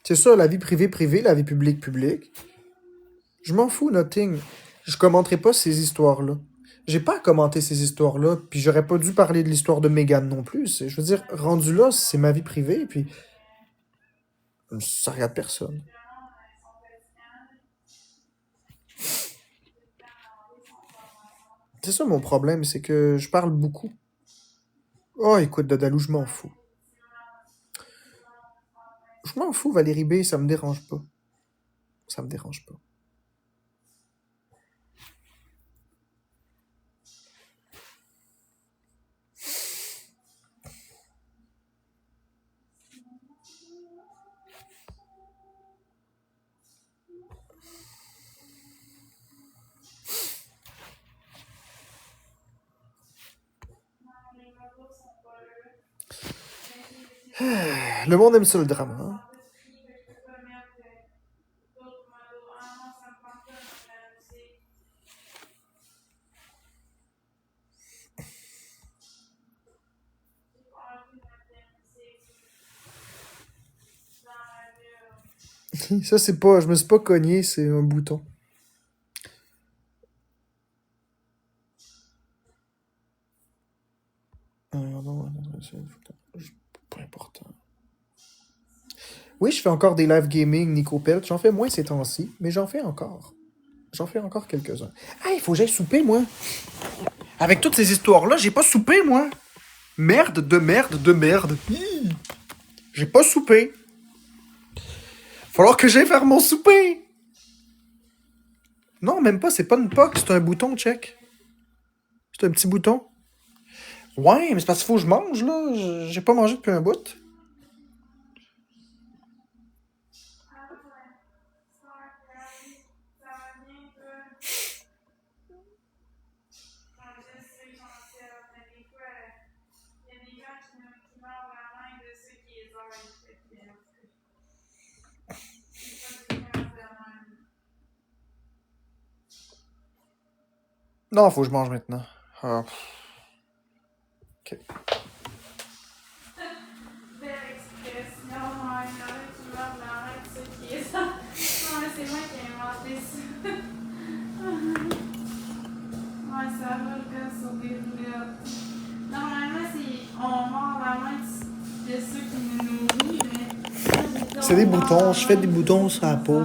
C'est ça, la vie privée, privée, la vie publique, publique. Je m'en fous, nothing. Je commenterai pas ces histoires-là. J'ai pas à commenter ces histoires-là, puis j'aurais pas dû parler de l'histoire de Meghan non plus. Je veux dire, rendu là, c'est ma vie privée, puis ça regarde personne. C'est ça mon problème, c'est que je parle beaucoup. Oh, écoute, Dadalou, je m'en fous. Je m'en fous, Valérie B, ça me dérange pas. Ça me dérange pas. Le monde aime ça, le drame, hein? Ça, c'est pas... Je me suis pas cogné, c'est un bouton. Non, c'est pas important. Oui, je fais encore des live gaming, Nico Pelt. J'en fais moins ces temps-ci, mais j'en fais encore. J'en fais encore quelques-uns. Ah, il faut que j'aille souper, moi. Avec toutes ces histoires-là, j'ai pas soupé, moi. Merde de merde de merde. J'ai pas soupé. Falloir que j'aille faire mon souper. Non, même pas, c'est pas une POC, c'est un bouton, check. C'est un petit bouton. Ouais, mais c'est parce qu'il faut que je mange, là. J'ai pas mangé depuis un bout. Non, faut que je mange maintenant. Ah. Ok. C'est moi qui ai inventé ça. Ouais, ça va le gars sur des roulettes. Normalement, on mord la main de ceux qui nous nourrissent, mais. C'est des boutons, je fais des boutons sur la peau.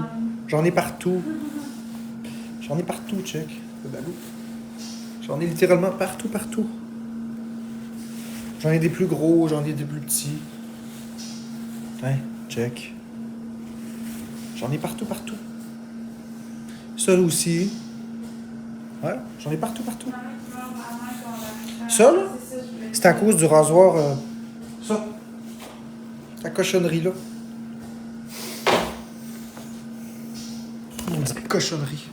J'en ai partout. J'en ai partout, check. J'en ai littéralement partout, partout. J'en ai des plus gros, j'en ai des plus petits. Ouais, check. J'en ai partout, partout. Ça aussi. Ouais, j'en ai partout, partout. Ça, là, c'est à cause du rasoir. Ça. Ta cochonnerie, là. On dit cochonnerie.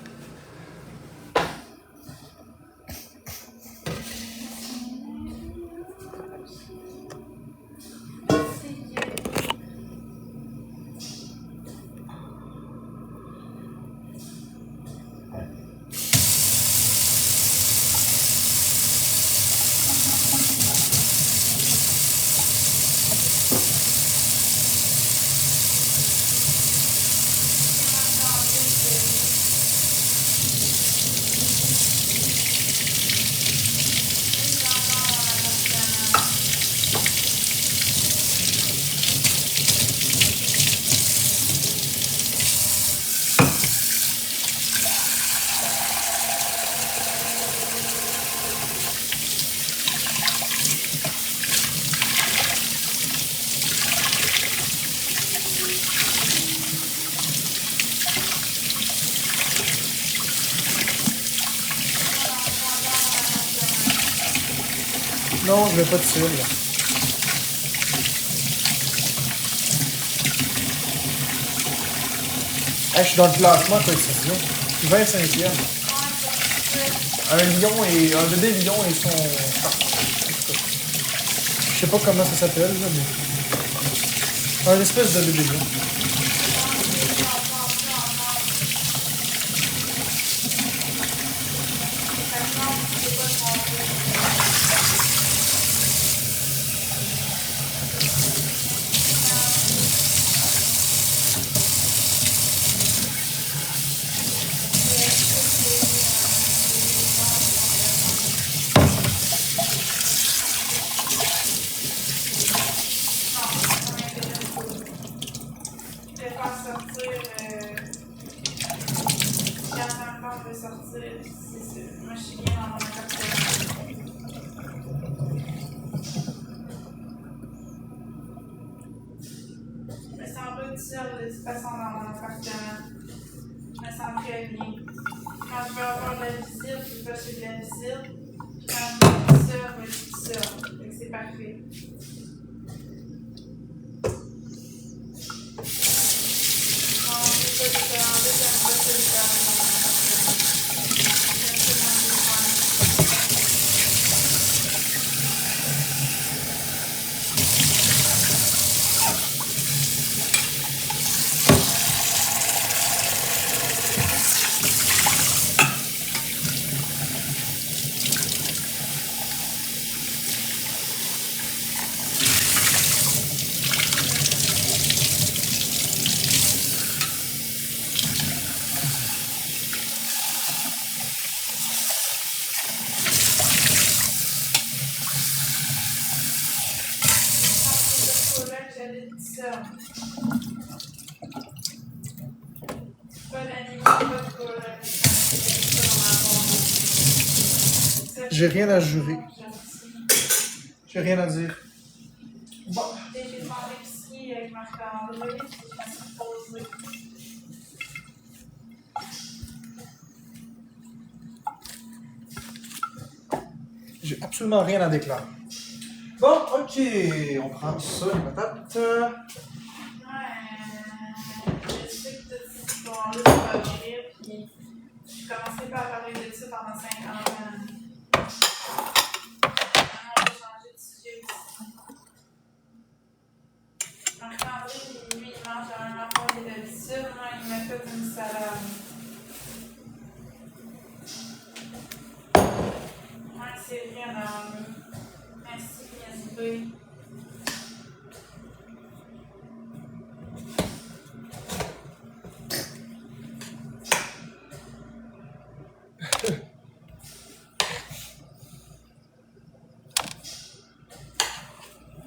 Non, je mets pas de tuile, là. Hey, je suis dans le classement, précision. Je suis 25e. Un bébé lion et son... Je sais pas comment ça s'appelle, là, mais... Un espèce de bébé lion. sortir. C'est ça. Moi, je suis bien dans mon appartement. Je me sens pas toute seule de toute façon dans mon appartement. Je me sens très bien. Quand je veux avoir de la visite, je vais chez de la visite. Puis quand je suis toute seule, je suis toute seule. Donc c'est parfait. Non, c'est pas différent. J'aime pas ça différent dans mon appartement. J'aime ça quand c'est fun. J'habite tout seul. Pas d'animaux, pas de coloc. J'ai rien à jurer. J'ai rien à dire. Bon. J'ai fait mon épicerie avec Marc-André, puis je me suis posée. J'ai absolument rien à déclarer. Bon, ok, on prend ça, les patates. Ouais, je sais que toute cette histoire-là, c'est pas vrai, puis je commençais pas à parler de ça pendant 50 ans. On va changer de sujet aussi. Marc-André, lui, il mange la même affaire que d'habitude. Moi, il m'a fait une salade. Ouais, c'est vrai, Naomi. Merci, Niazi.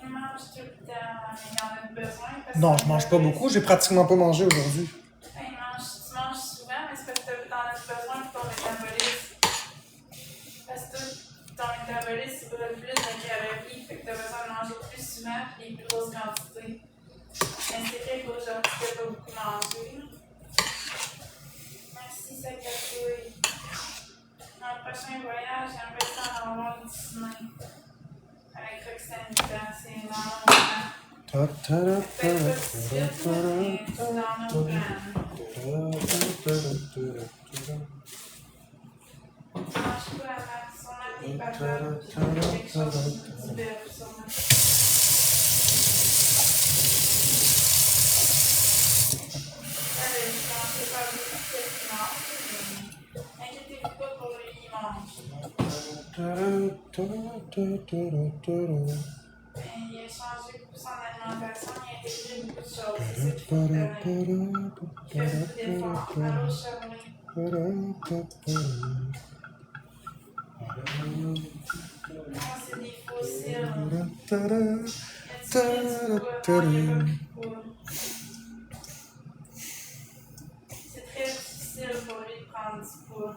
Il mange tout le temps, mais il en a besoin. Non, je mange pas beaucoup. J'ai pratiquement pas mangé aujourd'hui. Tu manges souvent, mais c'est parce que tu en as besoin pour ton métabolisme. Parce que ton métabolisme brûle plus de calories, fait que tu as besoin de manger plus souvent et des plus grosses quantités. Mais c'est vrai qu'aujourd'hui, tu n'as pas beaucoup mangé. Merci, Sakatoui. Dans le prochain voyage, j'aimerais ça en avoir une semaine. Avec Roxane, c'est énorme. Peut-être pas de suite, mais c'est dans nos plans. Mange pas à maths, sûrement des patates, puis quelque chose de divers, sûrement. Allez, je pensais pas beaucoup qu'est-ce qu'il mange, mais inquiétez-vous pas pour lui, il mange. Mais il a changé beaucoup son alimentation, il a intégré beaucoup de choses, c'est ça qu'il faut faire. Il fait beaucoup d'efforts. Allô, Charlie? Ah, c'est des fossiles. Y a-t-il du poids? Non, il n'y a pas plus de poids. C'est très difficile pour lui de prendre du poids.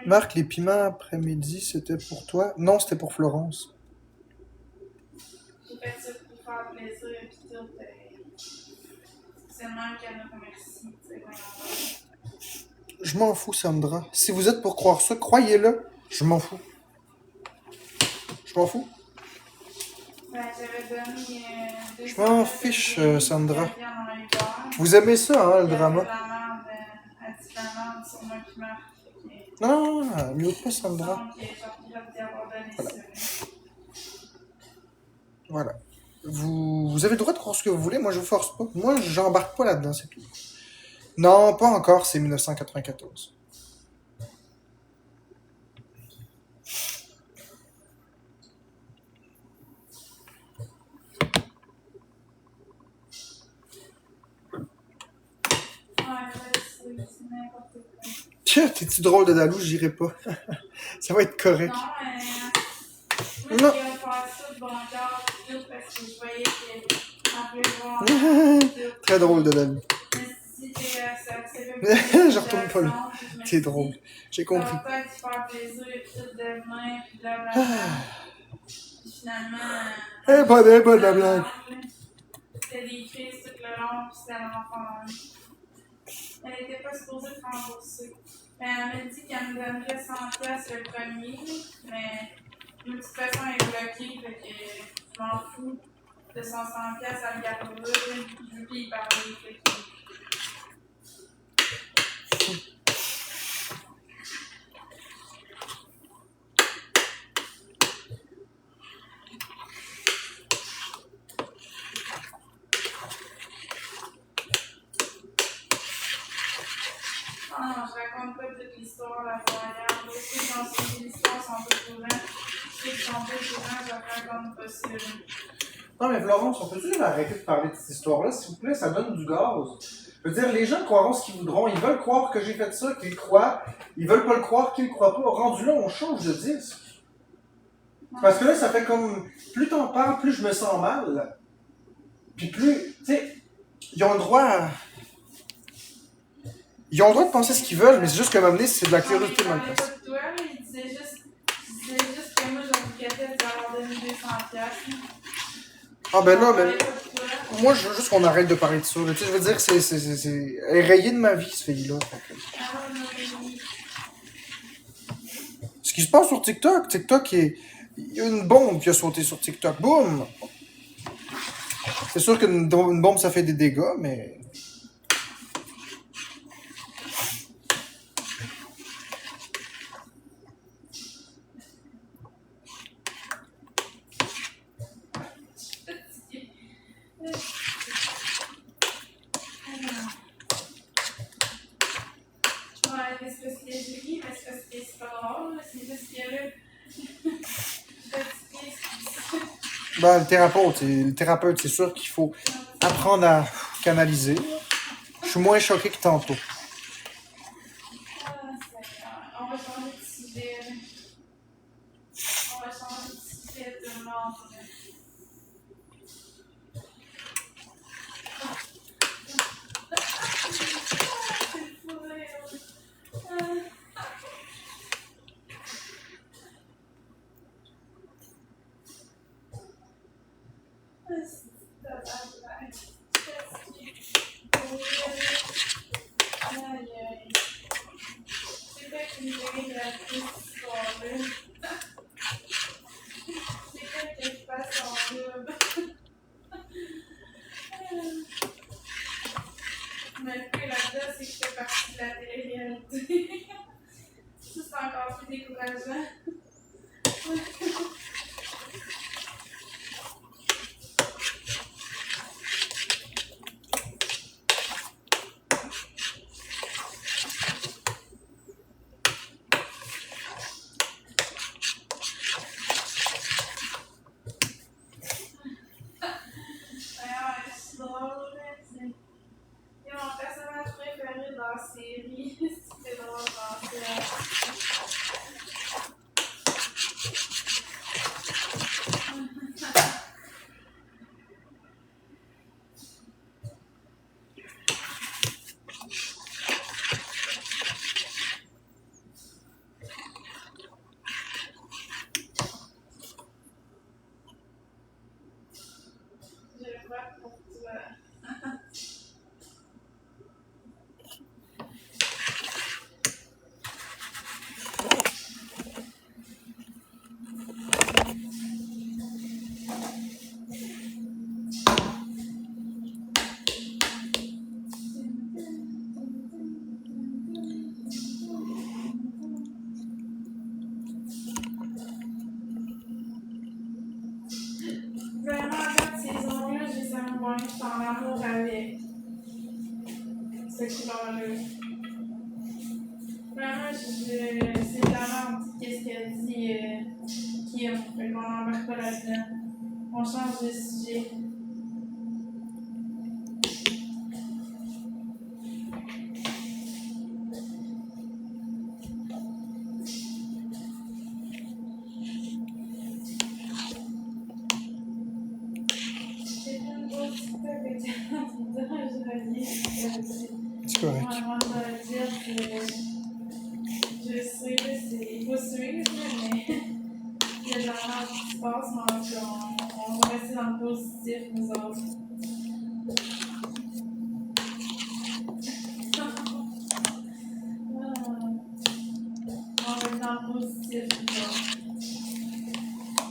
Marc, les piments après-midi, c'était pour toi? Non, c'était pour Florence. J'ai fait ça pour faire plaisir et puis tout. C'est le même qu'elle nous remercie. Je m'en fous, Sandra. Si vous êtes pour croire ça, croyez-le. Je m'en fous. Je m'en fous. Ben, j'avais donné Je m'en fiche, Sandra. Vous aimez ça, hein, le drama? Non, mieux pas, Sandra. Voilà. Vous avez le droit de croire ce que vous voulez, moi je vous force pas. Moi, j'embarque pas là-dedans, c'est tout. Non, pas encore, c'est 1994. Tiens, t'es-tu drôle de Dalou, j'irai pas. Ça va être correct. Non. Très drôle de Dalou. Je retourne pas là. T'es drôle. J'ai compris. Eh, bonne la blague. C'était des crises tout le long, puis c'était l'enfant. Elle n'était pas supposée te rembourser. Elle m'a dit qu'elle me donnerait 100$ le premier, mais de toute façon, elle est bloquée, fait que je m'en fous de son 100$, elle me gardera. Je veux plus y parler, fait que... Non, je raconte pas toute l'histoire, la voyage. Ceux qui ont suivi l'histoire sont pas au courant. Ceux qui sont pas au courant, je raconte pas ça. Non, mais Florence, on peut juste arrêter de parler de cette histoire-là, s'il vous plaît, ça donne du gaz. Je veux dire, les gens croiront ce qu'ils voudront. Ils veulent croire que j'ai fait ça, qu'ils croient. Ils veulent pas le croire, qu'ils le croient pas. Rendu là, on change de disque. Parce que là, ça fait comme... Plus t'en parles, plus je me sens mal. Puis plus... Tu sais, ils ont le droit à... Ils ont le droit de penser ce qu'ils veulent, mais c'est juste qu'à un moment donné, c'est de la curiosité mal placée. placée. Il parlait pas de toi, il disait juste que moi, je regrettais de avoir donné 200$. Ah ben là, mais... Moi, je veux juste qu'on arrête de parler de ça. Tu sais, je veux dire, c'est rayé de ma vie, ce fille-là. Ce qui se passe sur TikTok, il y a une bombe qui a sauté sur TikTok. Boum! C'est sûr qu'une bombe, ça fait des dégâts, mais... Ben, le thérapeute, c'est sûr qu'il faut apprendre à canaliser. Je suis moins choqué que tantôt. On va changer de sujet. On va changer de sujet de membre. Mais le plus là-dedans, c'est que je fais partie de la télé-réalité. Ça, c'est encore plus décourageant. Mon personnage préféré dans la série, c'était drôle dans ça. Je le vois pour toi. Vraiment, cette saison-là, j'ai seulement je suis en amour avec ce couleur-là. Vraiment, c'est vraiment qu'est-ce qu'elle dit Kim. Fait qu'on n'embarque pas là-dedans. On change de sujet. J'ai fait une grosse TikTok avec C'est correct. Vraiment, je dois dire que je suis, il faut suivre, mais il y a de l'argent qui se passe, mais on va rester dans le positif, nous autres. On va être dans le positif, nous autres.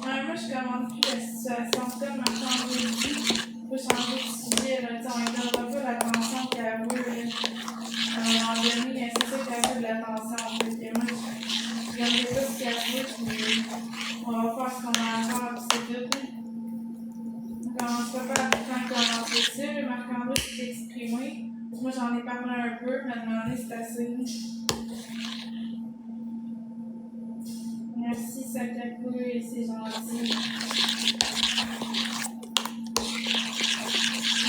Ouais, moi, je commande plus la situation comme m'a changé de vie. Il faut changer de sujet. Là. On ne donnera pas l'attention qu'elle veut. À un moment donné, c'est ça qu'elle veut de l'attention. Et moi, je ne sais pas ce qu'elle veut. Puis on va faire ce qu'on a à faire. Puis c'est tout. On commence pas par quand on commence ça. Le Marc-André s'est exprimé. Moi, j'en ai parlé un peu. Mais à un moment donné, c'est assez. Merci Sakaku et c'est gentil.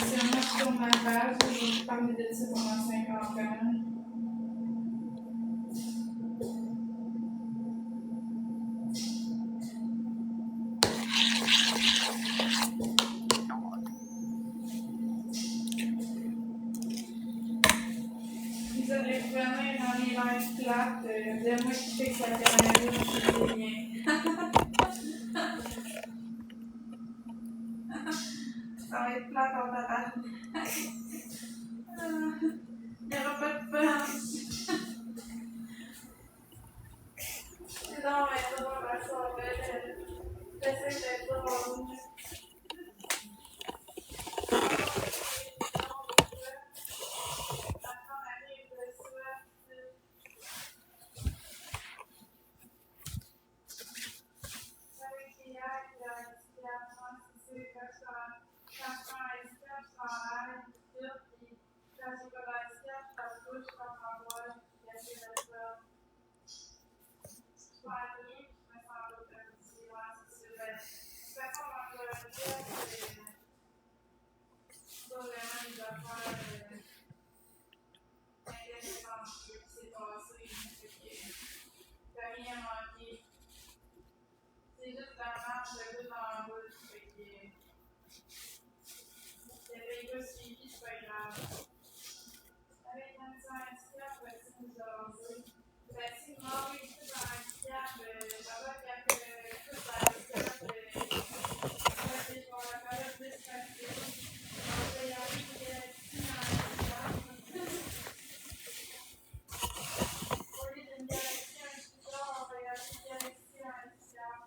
C'est moi qui tourne ma page. j'ai parlé de ça pendant 50 ans. Vous allez revenir dans les lives plates, de moi qui fixe la caméra, c'est bien. Ça va être plate en tabac. Il n'y aura pas de punch. Non, mais ça va passer en fait. J'essaie d'être drôle. C'est juste la marche de bout en bout. Il n'y avait pas suivi, c'est pas grave. Avec un petit handicap, si nous avons dit. Si vous m'avez écrit dans un handicap, j'avais quelques trucs dans handicap, je vais la faire plus facile. Je vais y aller petit handicap. Au lieu d'une galaxie, un petit on va y aller galaxie handicap.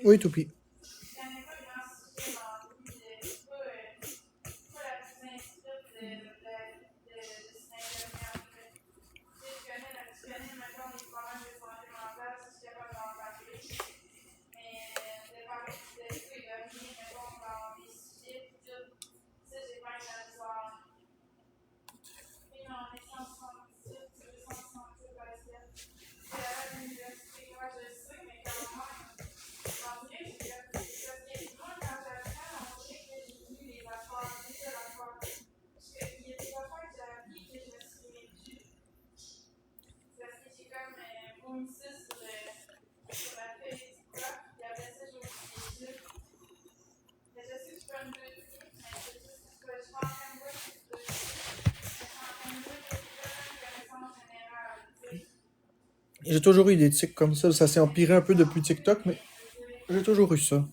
Oui, Toupie. J'ai toujours eu des tics comme ça s'est empiré un peu depuis TikTok, mais j'ai toujours eu ça.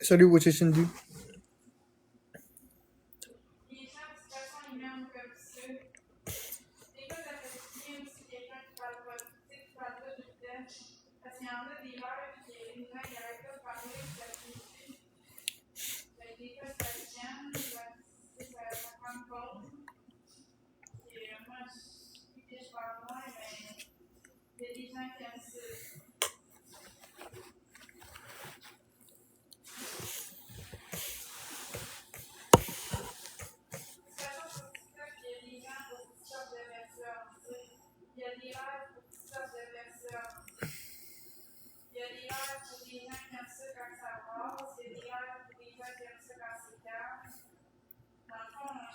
Salut, Watch Cindy.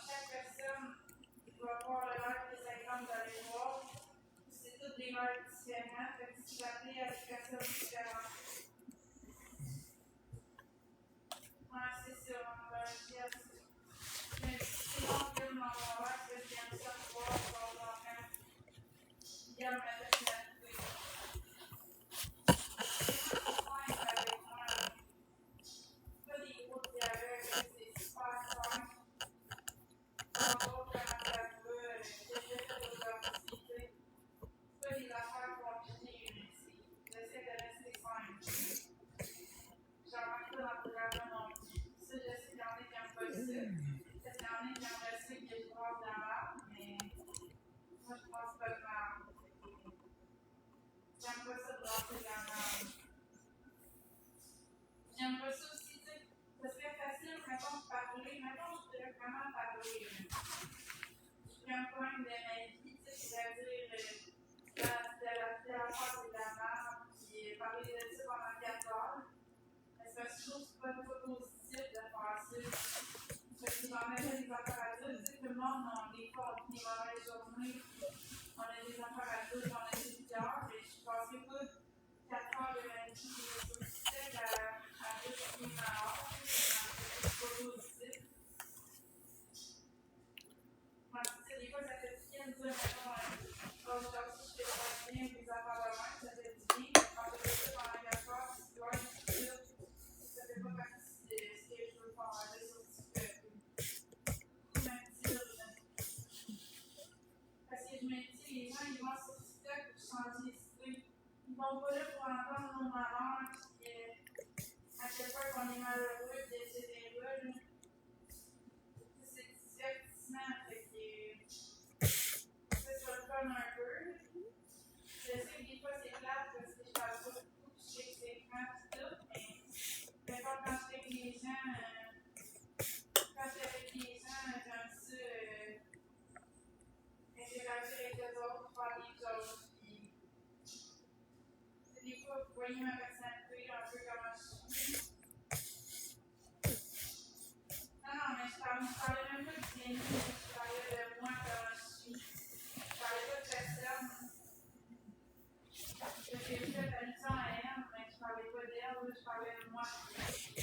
chaque personne va voir le live que ça tente d'aller voir. C'est tous des lives différents. Fait que si j'appelais à des personnes différentes. Ouais, c'est ça, on va le dire. Mais sinon, film dans mon live, que j'aime ça voir, voir j'aime ma personnalité. Avec moi, pas des gros dialogues, c'est super simple. Encore quand ça veut, j'essaie de l'authentifier. C'est pas des affaires compliquées, mais j'essaie de rester simple. J'en manque pas d'encouragement non plus. Ça, je sais qu'il y en a qui n'aiment pas ça. Parce qu'il y en a qui aimeraient ça que je vois de la merde, mais moi, je pense pas de merde. J'aime pas ça de lancer de la merde. J'aime pas ça aussi, tu sais. Ça serait facile, mettons, de parler. Mettons, je pourrais vraiment parler. Je prends un point de ma vie, tu sais, c'est-à-dire, la affaire, c'est de la merde, puis parler de ça pendant 4 heures. Mais c'est parce que je trouve que c'est pas positif de faire ça. Parce que j'en avais des affaires à dire, tu sais, tout le monde, des fois, on finit mauvaises journées, on a des affaires à dire, on a des heures, mais je pensais pas 4 heures de ma vie, c'est positif à juste finir ma heure, c'est pas positif. Moi, tu sais, des fois, ça fait du bien de dire, mettons, aujourd'hui, je fais pas bien, des affaires de même, ça fait du bien, quand je fais ça pendant 4 heures, c'est loin de ça, ça fait pas partie de ce que je veux faire, là, sur TikTok. Parce que je me dis, les gens, ils vont sur TikTok pour changer d'idée. Ils vont pas là pour entendre nos malheurs, puis à quel point on est malheureux, puis etc. C'est divertissement, fait que ça se le fun un peu. Je sais que des fois c'est plate parce que je parle pas beaucoup, je sais que c'est écran et tout, mais mettons, quand je suis avec les gens, j'aime ça interagir avec les autres, faire des jokes, puis des fois, vous voyez ma personnalité, un peu comment je suis. Non, mais je parlais même pas de bien, je parlais de moi, comment je suis. Je parlais pas de personne. J'ai fait allusion à elle, mais je parlais pas d'elle, je parlais de moi, comment je suis.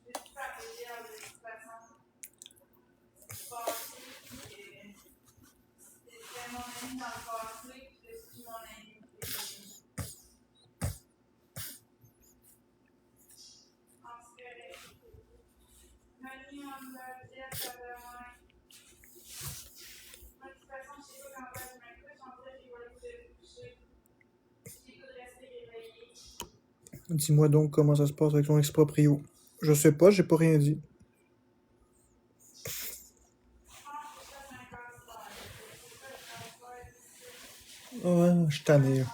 Je suis pas d'elle de toute façon. C'est passé, c'était mon ami dans le passé, puis je suis mon ami. Dis-moi donc comment ça se passe avec ton ex-proprio. Je sais pas, j'ai pas rien dit. Ouais, je suis tanné.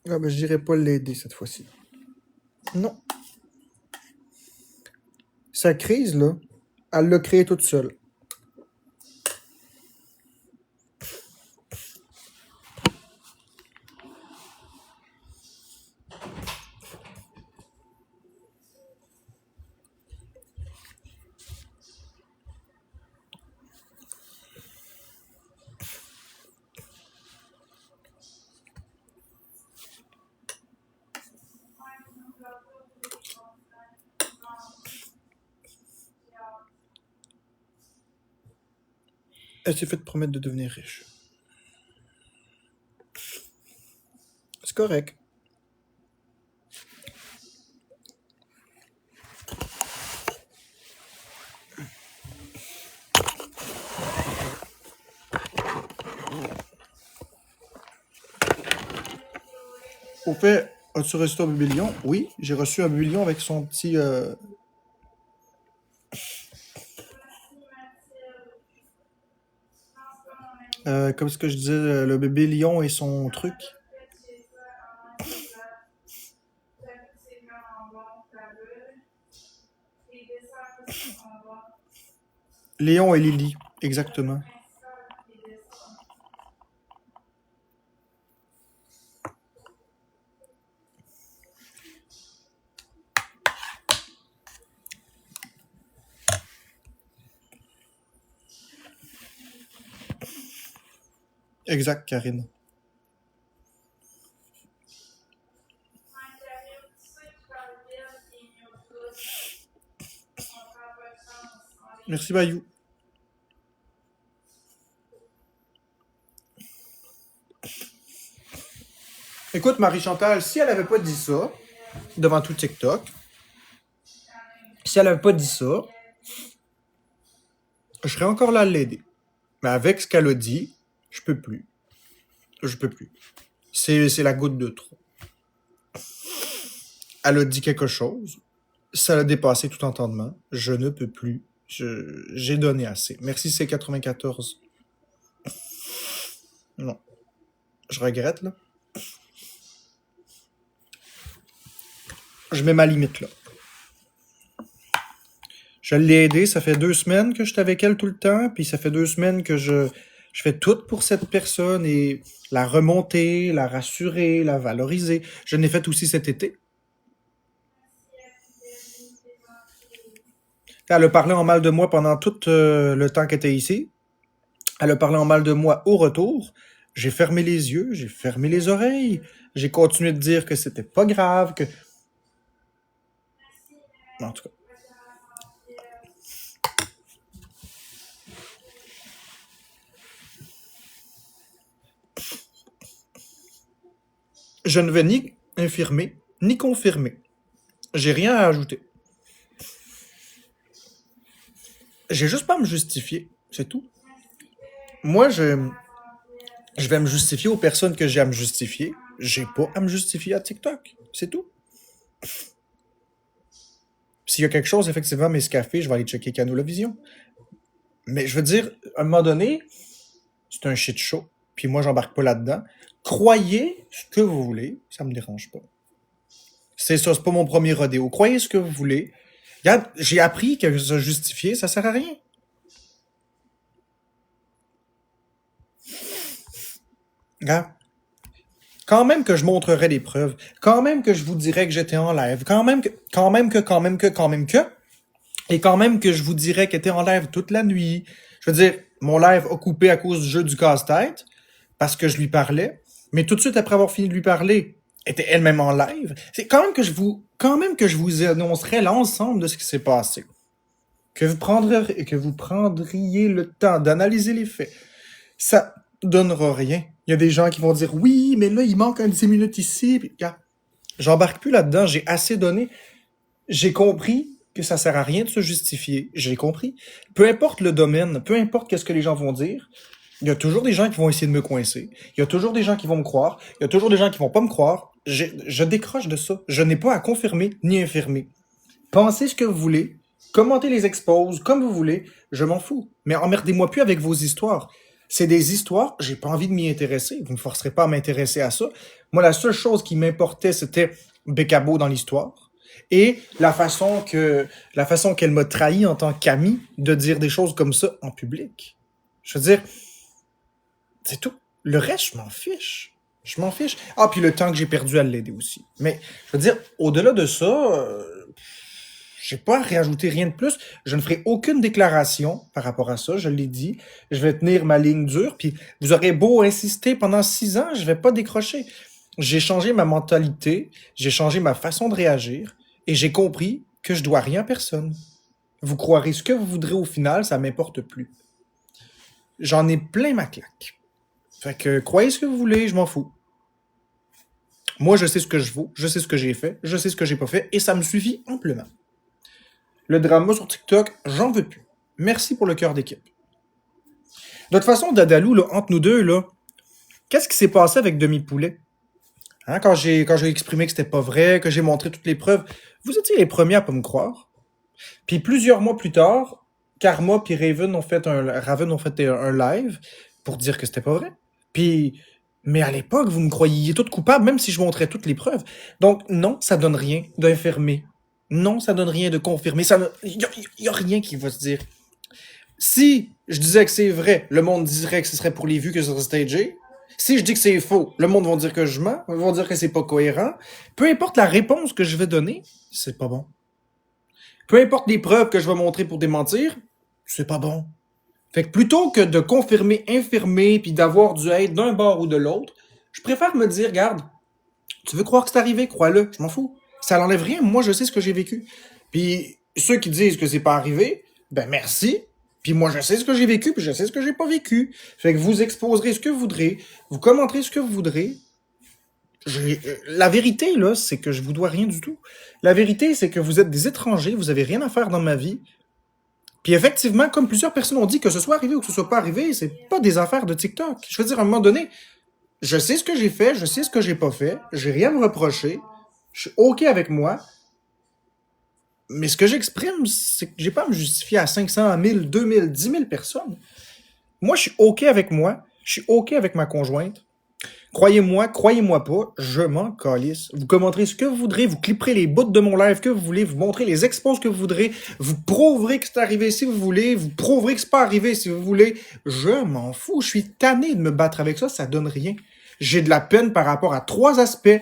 Ah ben, je dirais pas l'aider cette fois-ci. Non. Sa crise, là, elle l'a créée toute seule. Elle s'est fait promettre de devenir riche. C'est correct. Au fait, as-tu reçu un bébé lion? Oui, j'ai reçu un bébé lion avec son petit... comme ce que je disais, le bébé lion et son truc. Léon et Lily, exactement. Exact, Karine. Merci, Bayou. Écoute, Marie-Chantal, si elle avait pas dit ça, devant tout TikTok, si elle avait pas dit ça, je serais encore là à l'aider. Mais avec ce qu'elle a dit, je peux plus. Je peux plus. C'est la goutte de trop. Elle a dit quelque chose. Ça a dépassé tout entendement. Je ne peux plus. J'ai donné assez. Merci, C94. Non. Je regrette, là. Je mets ma limite, là. Je l'ai aidée. Ça fait 2 semaines que je suis avec elle tout le temps. Puis ça fait 2 semaines que je fais tout pour cette personne et la remonter, la rassurer, la valoriser. Je l'ai fait aussi cet été. Elle a parlé en mal de moi pendant tout le temps qu'elle était ici. Elle a parlé en mal de moi au retour. J'ai fermé les yeux, j'ai fermé les oreilles. J'ai continué de dire que c'était pas grave, que... En tout cas. Je ne vais ni infirmer, ni confirmer. J'ai rien à ajouter. J'ai juste pas à me justifier, c'est tout. Moi, je vais me justifier aux personnes que j'ai à me justifier. J'ai pas à me justifier à TikTok, c'est tout. S'il y a quelque chose, effectivement, mes cafés, je vais aller checker Canola Vision. Mais je veux dire, à un moment donné, c'est un shit show, puis moi, j'embarque pas là-dedans. Croyez ce que vous voulez, ça me dérange pas. C'est ça, c'est pas mon premier rodéo. Croyez ce que vous voulez. Regarde, j'ai appris que se justifier, ça sert à rien. Regarde. Quand même que je montrerais des preuves, quand même que je vous dirais que j'étais en live, quand même que, et quand même que je vous dirais qu'elle était en live toute la nuit. Je veux dire, mon live a coupé à cause du jeu du casse-tête, parce que je lui parlais, mais tout de suite après avoir fini de lui parler, elle était elle-même en live. C'est quand même que je vous annoncerai l'ensemble de ce qui s'est passé. Que vous prendriez le temps d'analyser les faits. Ça donnera rien. Il y a des gens qui vont dire oui, mais là, il manque un 10 minutes ici. Puis, regarde, j'embarque plus là-dedans. J'ai assez donné. J'ai compris que ça sert à rien de se justifier. J'ai compris. Peu importe le domaine, peu importe qu'est-ce que les gens vont dire, il y a toujours des gens qui vont essayer de me coincer. Il y a toujours des gens qui vont me croire. Il y a toujours des gens qui vont pas me croire. Je décroche de ça. Je n'ai pas à confirmer ni infirmer. Pensez ce que vous voulez. Commentez les exposes comme vous voulez. Je m'en fous. Mais emmerdez-moi plus avec vos histoires. C'est des histoires, j'ai pas envie de m'y intéresser. Vous me forcerez pas à m'intéresser à ça. Moi, la seule chose qui m'importait, c'était Bécabo dans l'histoire et la façon qu'elle m'a trahi en tant qu'amie de dire des choses comme ça en public. Je veux dire, c'est tout. Le reste, je m'en fiche. Je m'en fiche. Ah, puis le temps que j'ai perdu à l'aider aussi. Mais, je veux dire, au-delà de ça, j'ai pas à réajouter rien de plus. Je ne ferai aucune déclaration par rapport à ça, je l'ai dit. Je vais tenir ma ligne dure, puis vous aurez beau insister pendant 6 ans, je vais pas décrocher. J'ai changé ma mentalité, j'ai changé ma façon de réagir, et j'ai compris que je dois rien à personne. Vous croirez ce que vous voudrez au final, ça m'importe plus. J'en ai plein ma claque. Fait que croyez ce que vous voulez, je m'en fous. Moi, je sais ce que je vaux, je sais ce que j'ai fait, je sais ce que j'ai pas fait, et ça me suffit amplement. Le drama sur TikTok, j'en veux plus. Merci pour le cœur d'équipe. De toute façon, Dadalou, là, entre nous deux, là, qu'est-ce qui s'est passé avec Demi-Poulet? Hein, quand j'ai exprimé que c'était pas vrai, que j'ai montré toutes les preuves, vous étiez les premiers à pas me croire. Puis plusieurs mois plus tard, Karma puis Raven ont fait un live pour dire que c'était pas vrai. Puis, mais à l'époque, vous me croyiez toutes coupables, même si je montrais toutes les preuves. Donc, non, ça donne rien d'infirmer. Non, ça donne rien de confirmer. Il y a rien qui va se dire. Si je disais que c'est vrai, le monde dirait que ce serait pour les vues que ce serait stagé. Si je dis que c'est faux, le monde va dire que je mens, ils vont dire que c'est pas cohérent. Peu importe la réponse que je vais donner, c'est pas bon. Peu importe les preuves que je vais montrer pour démentir, c'est pas bon. Fait que plutôt que de confirmer, infirmer, puis d'avoir du hate d'un bord ou de l'autre, je préfère me dire, regarde, tu veux croire que c'est arrivé, crois-le, je m'en fous. Ça n'enlève rien, moi je sais ce que j'ai vécu. Puis ceux qui disent que c'est pas arrivé, ben merci. Puis moi je sais ce que j'ai vécu, puis je sais ce que j'ai pas vécu. Fait que vous exposerez ce que vous voudrez, vous commenterez ce que vous voudrez. La vérité, là, c'est que je vous dois rien du tout. La vérité, c'est que vous êtes des étrangers, vous avez rien à faire dans ma vie. Puis effectivement, comme plusieurs personnes ont dit, que ce soit arrivé ou que ce soit pas arrivé, c'est pas des affaires de TikTok. Je veux dire, à un moment donné, je sais ce que j'ai fait, je sais ce que j'ai pas fait, j'ai rien à me reprocher, je suis OK avec moi, mais ce que j'exprime, c'est que j'ai pas à me justifier à 500, 1000, 2000, 10 000 personnes. Moi, je suis OK avec moi, je suis OK avec ma conjointe. Croyez-moi, croyez-moi pas, je m'en calisse. Vous commenterez ce que vous voudrez, vous clipperez les bouts de mon live que vous voulez, vous montrez les expos que vous voudrez, vous prouverez que c'est arrivé si vous voulez, vous prouverez que c'est pas arrivé si vous voulez. Je m'en fous, je suis tanné de me battre avec ça, ça donne rien. J'ai de la peine par rapport à 3 aspects.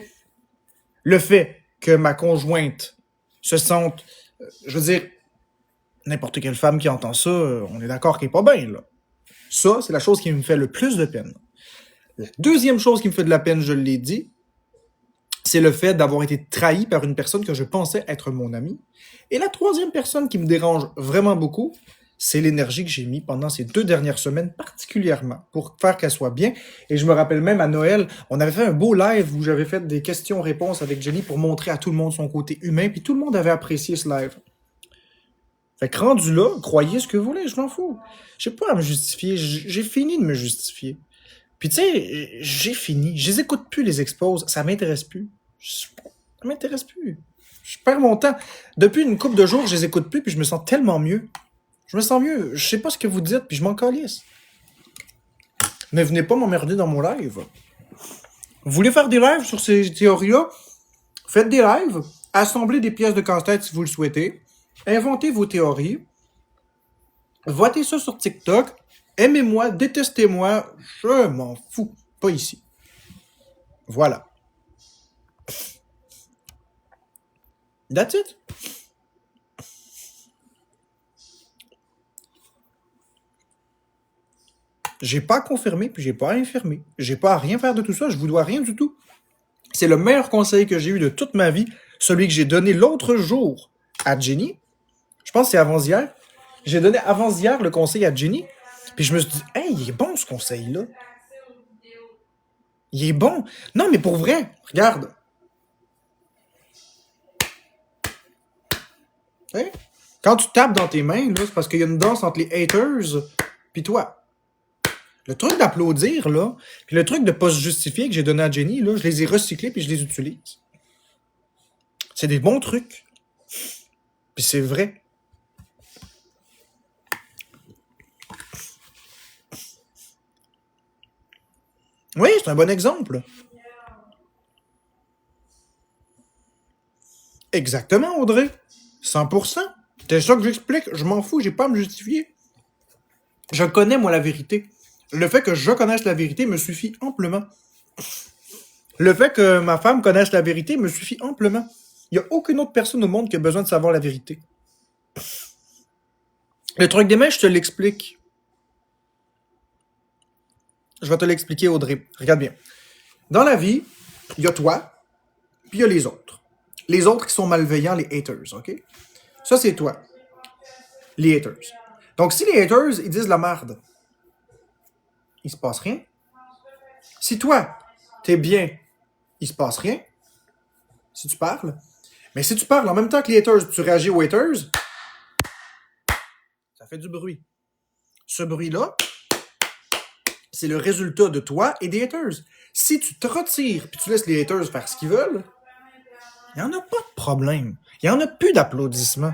Le fait que ma conjointe se sente, je veux dire, n'importe quelle femme qui entend ça, on est d'accord qu'elle est pas bien, là. Ça, c'est la chose qui me fait le plus de peine. La deuxième chose qui me fait de la peine, je l'ai dit, c'est le fait d'avoir été trahi par une personne que je pensais être mon ami. Et la troisième personne qui me dérange vraiment beaucoup, c'est l'énergie que j'ai mis pendant ces 2 dernières semaines particulièrement pour faire qu'elle soit bien. Et je me rappelle même à Noël, on avait fait un beau live où j'avais fait des questions-réponses avec Jenny pour montrer à tout le monde son côté humain, puis tout le monde avait apprécié ce live. Fait que rendu là, croyez ce que vous voulez, je m'en fous. J'ai pas à me justifier, j'ai fini de me justifier. Puis tu sais, j'ai fini. Je les écoute plus, les exposes. Ça m'intéresse plus. Ça m'intéresse plus. Je perds mon temps. Depuis une couple de jours, je les écoute plus, puis je me sens tellement mieux. Je me sens mieux. Je sais pas ce que vous dites, puis je m'en calisse. Mais venez pas m'emmerder dans mon live. Vous voulez faire des lives sur ces théories-là? Faites des lives. Assemblez des pièces de casse-tête si vous le souhaitez. Inventez vos théories. Votez ça sur TikTok. Aimez-moi, détestez-moi, je m'en fous. Pas ici. Voilà. That's it. J'ai pas à confirmer, puis j'ai pas à infirmer. J'ai pas à rien faire de tout ça, je vous dois rien du tout. C'est le meilleur conseil que j'ai eu de toute ma vie, celui que j'ai donné l'autre jour à Jenny. Je pense que c'est avant-hier. J'ai donné avant-hier le conseil à Jenny, puis je me suis dit, hey, il est bon ce conseil-là. Il est bon. Non, mais pour vrai, regarde. Hein? Quand tu tapes dans tes mains, là, c'est parce qu'il y a une danse entre les haters puis toi. Le truc d'applaudir, là, puis le truc de pas se justifier que j'ai donné à Jenny, là, je les ai recyclés puis je les utilise. C'est des bons trucs. Puis c'est vrai. Oui, c'est un bon exemple. Exactement, Audrey. 100%. C'est ça que j'explique. Je m'en fous, j'ai pas à me justifier. Je connais, moi, la vérité. Le fait que je connaisse la vérité me suffit amplement. Le fait que ma femme connaisse la vérité me suffit amplement. Il n'y a aucune autre personne au monde qui a besoin de savoir la vérité. Le truc des mains, je te l'explique. Je vais te l'expliquer, Audrey. Regarde bien. Dans la vie, il y a toi, puis il y a les autres. Les autres qui sont malveillants, les haters, OK? Ça, c'est toi. Les haters. Donc, si les haters, ils disent la merde, il se passe rien. Si toi, t'es bien, il se passe rien. Si tu parles. Mais si tu parles en même temps que les haters, tu réagis aux haters, ça fait du bruit. Ce bruit-là, c'est le résultat de toi et des haters. Si tu te retires puis tu laisses les haters faire ce qu'ils veulent, il n'y en a pas de problème. Il n'y en a plus d'applaudissements.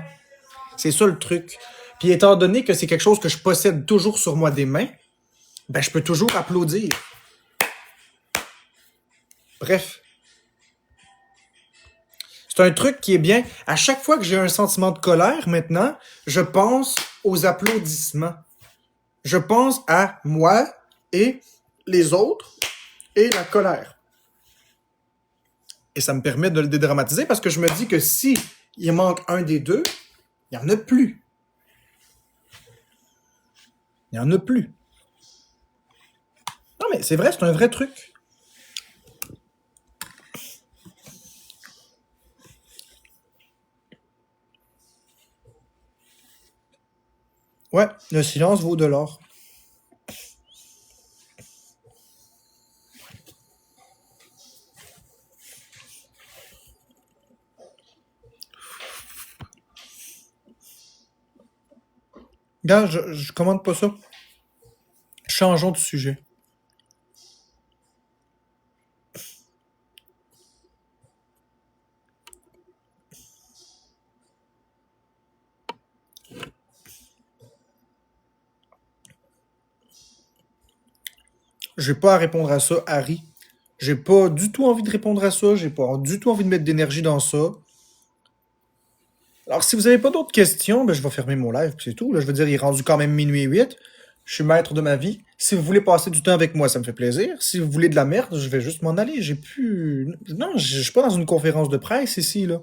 C'est ça le truc. Puis étant donné que c'est quelque chose que je possède toujours sur moi des mains, ben je peux toujours applaudir. Bref. C'est un truc qui est bien. À chaque fois que j'ai un sentiment de colère maintenant, je pense aux applaudissements. Je pense à moi et les autres et la colère. Et ça me permet de le dédramatiser parce que je me dis que si il manque un des deux, il n'y en a plus. Il n'y en a plus. Non, mais c'est vrai, c'est un vrai truc. Ouais, le silence vaut de l'or. Gars, je commande pas ça. Changeons de sujet. J'ai pas à répondre à ça, Harry. J'ai pas du tout envie de répondre à ça. J'ai pas du tout envie de mettre d'énergie dans ça. Alors, si vous avez pas d'autres questions, ben, je vais fermer mon live, puis c'est tout. Là, je veux dire, il est rendu quand même minuit 8. Je suis maître de ma vie. Si vous voulez passer du temps avec moi, ça me fait plaisir. Si vous voulez de la merde, je vais juste m'en aller. J'ai plus... Non, je suis pas dans une conférence de presse ici, là.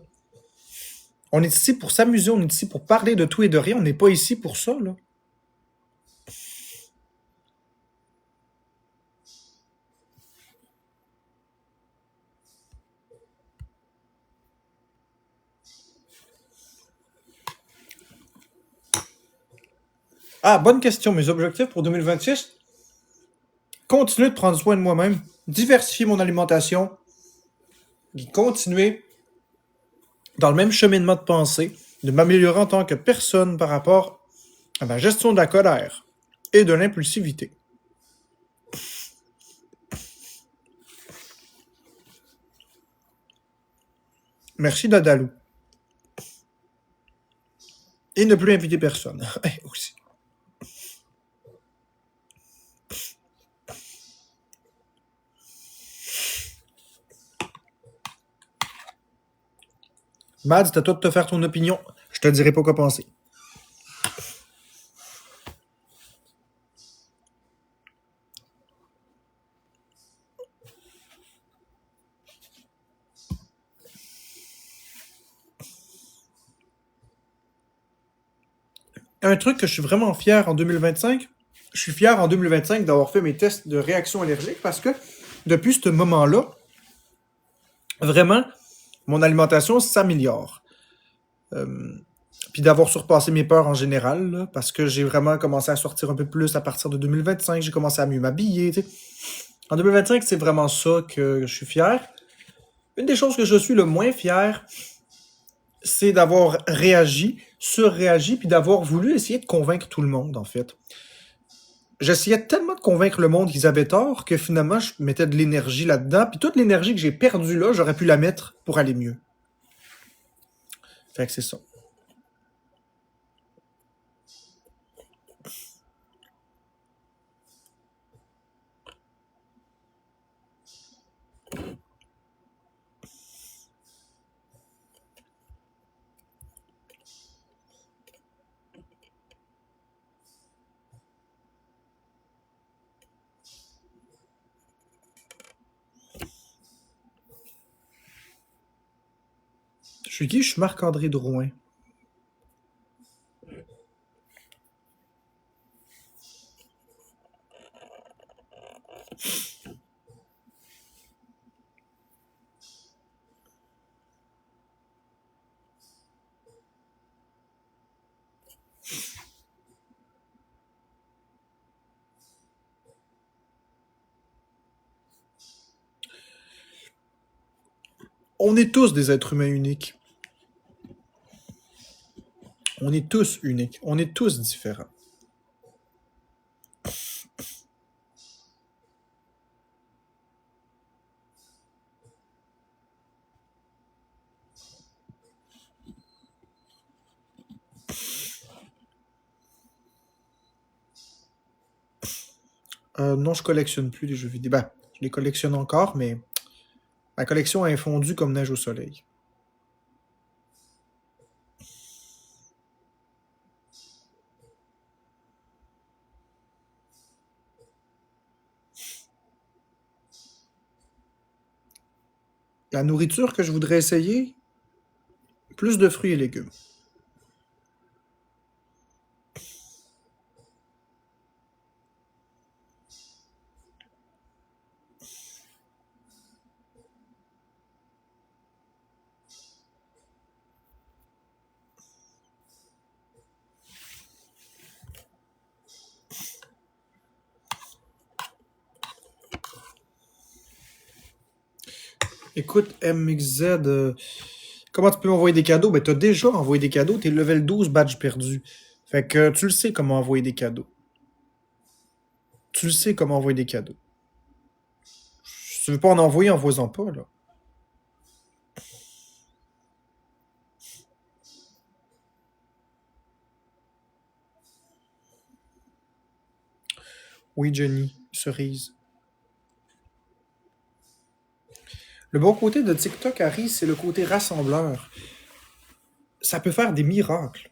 On est ici pour s'amuser, on est ici pour parler de tout et de rien. On n'est pas ici pour ça, là. Ah, bonne question. Mes objectifs pour 2026? Continuer de prendre soin de moi-même, diversifier mon alimentation, et continuer dans le même cheminement de pensée, de m'améliorer en tant que personne par rapport à ma gestion de la colère et de l'impulsivité. Merci Dadalou. Et ne plus inviter personne. Aussi. Mads, c'est à toi de te faire ton opinion. Je te dirai pas quoi penser. Un truc que je suis vraiment fier en 2025, je suis fier en 2025 d'avoir fait mes tests de réaction allergique parce que depuis ce moment-là, vraiment, mon alimentation s'améliore. Puis d'avoir surpassé mes peurs en général, là, parce que j'ai vraiment commencé à sortir un peu plus à partir de 2025, j'ai commencé à mieux m'habiller. Tu sais. En 2025, c'est vraiment ça que je suis fier. Une des choses que je suis le moins fier, c'est d'avoir réagi, surréagi, puis d'avoir voulu essayer de convaincre tout le monde, en fait. J'essayais tellement de convaincre le monde qu'ils avaient tort que finalement, je mettais de l'énergie là-dedans, puis toute l'énergie que j'ai perdue là, j'aurais pu la mettre pour aller mieux. Fait que c'est ça. Je suis qui? Je suis Marc-André Drouin. On est tous des êtres humains uniques. On est tous uniques. On est tous différents. Non, je collectionne plus les jeux vidéo. Ben, je les collectionne encore, mais ma collection a fondu comme neige au soleil. La nourriture que je voudrais essayer, plus de fruits et légumes. Écoute, MXZ, comment tu peux m'envoyer des cadeaux? Ben, t'as déjà envoyé des cadeaux, t'es level 12, badge perdu. Fait que tu le sais comment envoyer des cadeaux. Tu le sais comment envoyer des cadeaux. Si tu veux pas en envoyer, envoie-en pas, là. Oui, Jenny, cerise. Le bon côté de TikTok, Harry, c'est le côté rassembleur. Ça peut faire des miracles.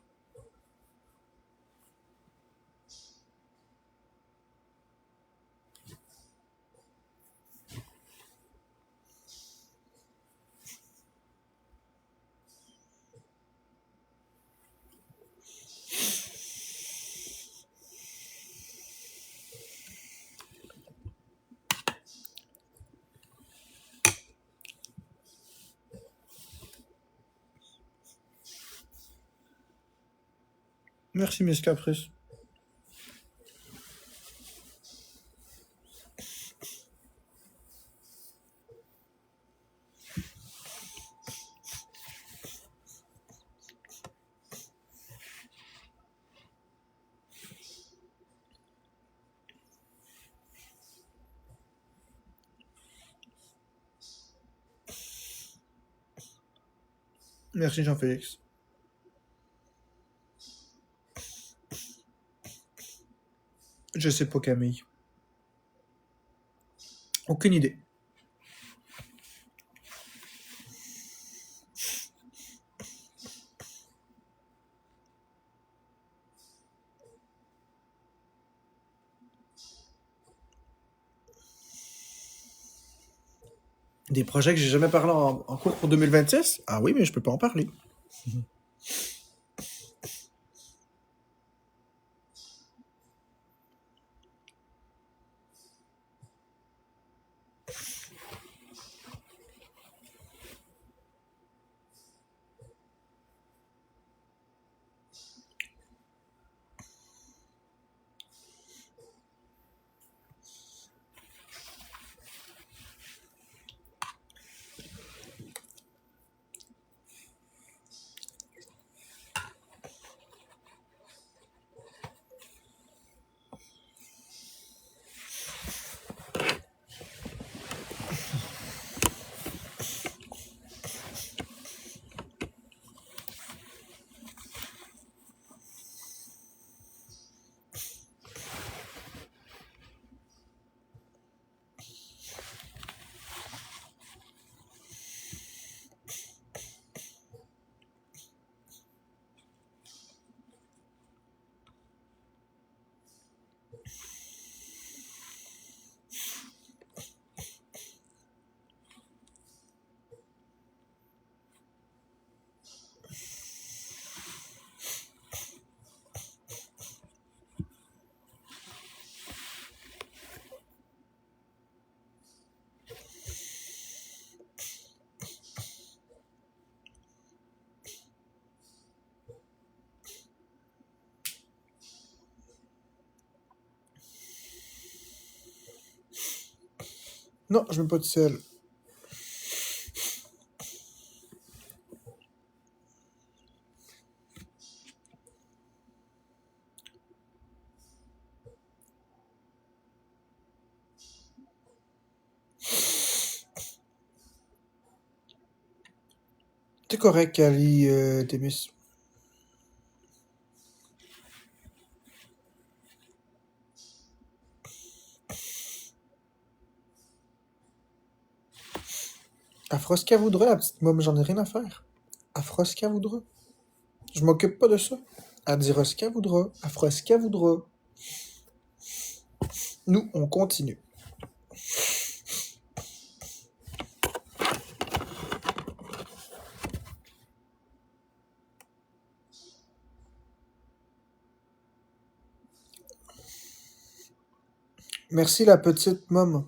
Merci, Miss Caprice. Merci, Jean-Félix. Je sais pas, Camille. Aucune idée. Des projets que j'ai jamais parlé en cours pour 2026? Ah oui, mais je peux pas en parler. Non, je mets pas de sel. C'est correct, Ali, Témis. Elle fera ce qu'elle voudra, la petite môme, j'en ai rien à faire. Elle fera ce qu'elle voudra. Je m'occupe pas de ça. Elle dira ce qu'elle voudra. Elle fera ce qu'elle voudra. Nous, on continue. Merci la petite môme.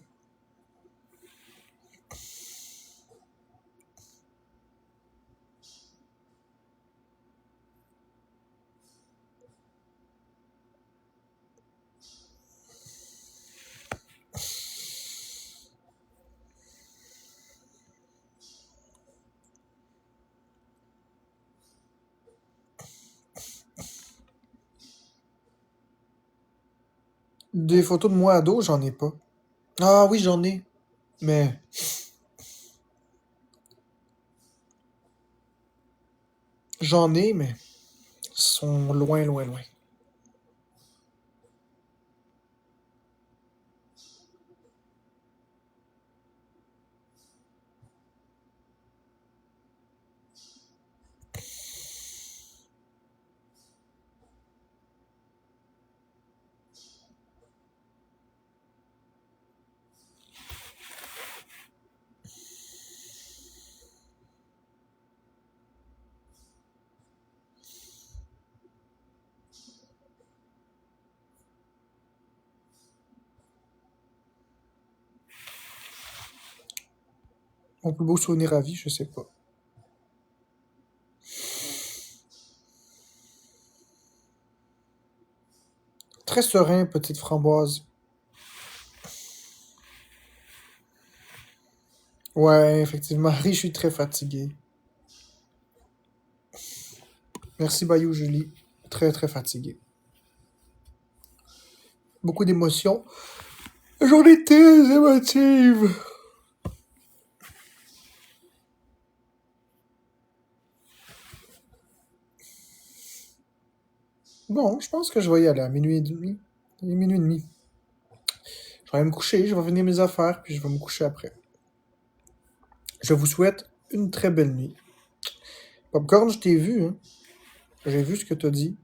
Des photos de moi ado, j'en ai pas. Ah oui, j'en ai. Mais j'en ai, mais ils sont loin, loin, loin. Mon plus beau souvenir à vie, je sais pas. Très serein, petite framboise. Ouais, effectivement, Harry, je suis très fatigué. Merci Bayou Julie. Très, très fatigué. Beaucoup d'émotions. J'en étais émotive. Bon, je pense que je vais y aller à minuit et demi. Il est minuit et demi. Je vais aller me coucher, je vais finir mes affaires, puis je vais me coucher après. Je vous souhaite une très belle nuit. Popcorn, je t'ai vu, hein. J'ai vu ce que t'as dit.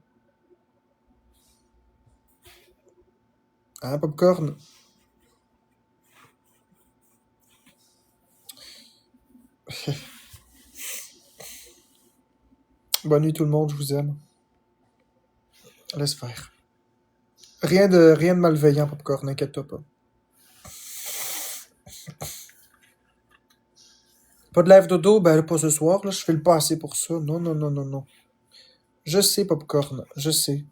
Hein, Popcorn? Bonne nuit tout le monde, je vous aime. Laisse faire. Rien de malveillant, Popcorn, n'inquiète-toi pas. Pas de live dodo? Ben là, pas ce soir, là, je fais le pas assez pour ça. Non, non, non, non, non. Je sais, Popcorn, je sais.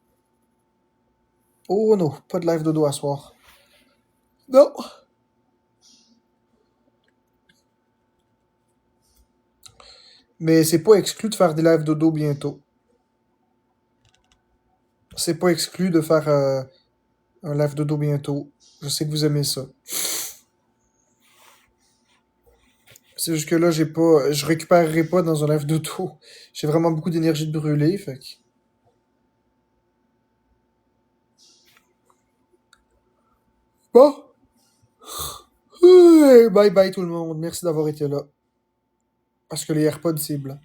Oh non, pas de live dodo à soir. Non! Mais c'est pas exclu de faire des lives dodo bientôt. C'est pas exclu de faire un live dodo bientôt. Je sais que vous aimez ça. C'est juste que là, je récupérerai pas dans un live dodo. J'ai vraiment beaucoup d'énergie de brûler, fait que... Bon! Bye bye tout le monde. Merci d'avoir été là. Parce que les AirPods, c'est blanc.